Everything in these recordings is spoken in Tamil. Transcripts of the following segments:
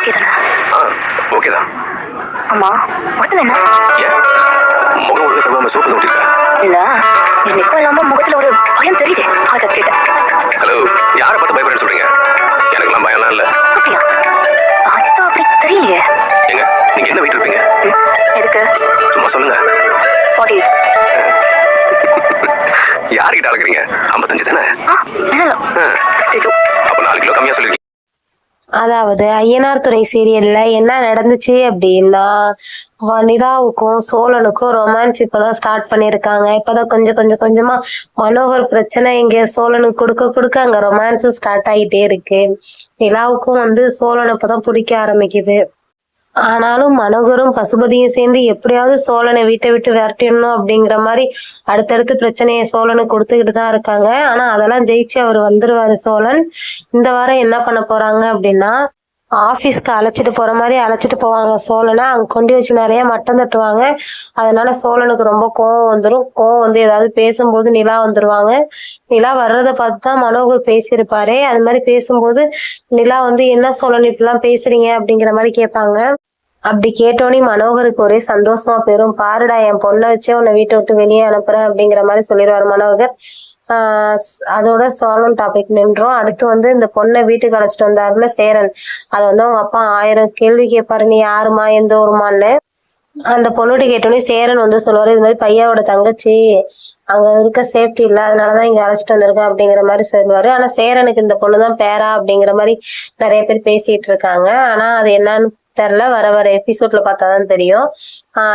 ஓகே தானே? ஓகே தான். ஆமா, முகத்துல என்ன? ஏன் முகம் ஒழுங்கு கழுவாம சோப்பு தான் ஊட்டிருக்கா? இல்ல, இன்னைக்கும் இல்லாம முகத்துல ஒரு பயம் தெரியுது. அதை கேட்டேன். ஹலோ, யாரை பார்த்து பயப்படுறேன்னு சொல்றீங்க? எனக்குலாம் பயம்லாம் இல்ல. அப்படியா? பார்த்தா அப்படி தெரியலையே. எங்க நீங்க என்ன வெயிட் இருப்பீங்க? எதுக்கு? சும்மா சொல்லுங்க. 40. யாருக்கிட்ட அழகுறீங்க? 55 தானே? இல்ல, 52. அப்ப 4 கிலோ கம்மியா சொல்லிருக்கீங்க. அதாவது ஐயனார் துணை சீரியல்ல என்ன நடந்துச்சு அப்படின்னா, நிதாவுக்கும் சோழனுக்கும் ரொமான்ஸ் இப்பதான் ஸ்டார்ட் பண்ணியிருக்காங்க. இப்பதான் கொஞ்சம் கொஞ்சமா மனோகர் பிரச்சனை இங்க சோழனுக்கு கொடுக்க அங்க ரொமான்ஸும் ஸ்டார்ட் ஆகிட்டே இருக்கு. நிலாவுக்கும் சோழனை இப்பதான் பிடிக்க ஆரம்பிக்குது. ஆனாலும் மனோகரும் பசுபதியும் சேர்ந்து எப்படியாவது சோழனை வீட்டை விட்டு விரட்டிடணும் அப்படிங்கிற மாதிரி அடுத்தடுத்து பிரச்சனையை சோழனுக்கு கொடுத்துக்கிட்டு தான் இருக்காங்க. ஆனா அதெல்லாம் ஜெயிச்சு அவர் வந்துருவாரு சோழன். இந்த வாரம் என்ன பண்ண போறாங்க அப்படின்னா, ஆபீஸ்க்கு அழைச்சிட்டு போற மாதிரி அழைச்சிட்டு போவாங்க சோழனை. அங்க கொண்டு வச்சு நிறைய மட்டம் தட்டுவாங்க. அதனால சோழனுக்கு ரொம்ப கோவம் வந்துடும். கோவம் ஏதாவது பேசும்போது நிலா வந்துருவாங்க. நிலா வர்றதை பார்த்து தான் மனோகர் பேசியிருப்பாரு. அது மாதிரி பேசும்போது நிலா என்ன சோழன் இப்படிலாம் பேசுறீங்க அப்படிங்கிற மாதிரி கேட்பாங்க. அப்படி கேட்டோன்னே மனோகருக்கு ஒரே சந்தோஷமா போயிரும். பாருடா, என் பொண்ணை வச்சே உன்னை வீட்டை விட்டு வெளியே அனுப்புறேன் அப்படிங்கிற மாதிரி சொல்லிடுவாரு மனோகர். அதோட சோழன் டாபிக் நின்றோம். அடுத்து இந்த பொண்ணை வீட்டுக்கு அழைச்சிட்டு வந்தாருல சேரன். அதை அவங்க அப்பா 1000 கேள்வி கேட்பாரு. நீ யாருமா, எந்த ஊருமான்னு. அந்த பொண்ணுகிட்ட கேட்டோன்னே சேரன் சொல்லுவாரு, இது மாதிரி பையாவோட தங்கச்சி, அங்க இருக்க சேஃப்டி இல்லை, அதனாலதான் இங்க அழைச்சிட்டு வந்திருக்கேன் அப்படிங்கிற மாதிரி சொல்லுவாரு. ஆனா சேரனுக்கு இந்த பொண்ணுதான் பேரா அப்படிங்கிற மாதிரி நிறைய பேர் பேசிட்டு இருக்காங்க. ஆனா அது என்னன்னு தெரியல. வர எபிசோட்ல பார்த்தாதான் தெரியும்.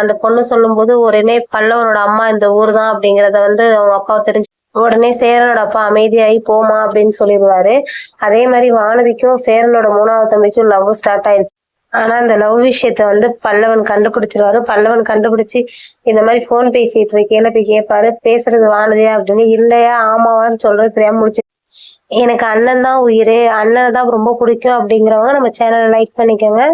அந்த பொண்ணு சொல்லும் போது உடனே பல்லவனோட அம்மா இந்த ஊர் தான் அப்படிங்கறத அவங்க அப்பாவை தெரிஞ்சு உடனே சேரனோட அப்பா அமைதியாகி போமா அப்படின்னு சொல்லிடுவாரு. அதே மாதிரி வானதிக்கும் சேரனோட 3வது தம்பிக்கும் லவ் ஸ்டார்ட் ஆயிடுச்சு. ஆனா இந்த லவ் விஷயத்த பல்லவன் கண்டுபிடிச்சிருவாரு. பல்லவன் கண்டுபிடிச்சு இந்த மாதிரி போன் பேசிட்டு இருக்கேன்னு போய் கேட்பாரு. பேசுறது வானதியா அப்படின்னு. இல்லையா ஆமாவான்னு சொல்றது தெரியாம முடிச்சு. எனக்கு அண்ணன் தான் உயிர், அண்ணனை தான் ரொம்ப பிடிக்கும் அப்படிங்கிறவங்க நம்ம சேனலை லைக் பண்ணிக்கோங்க.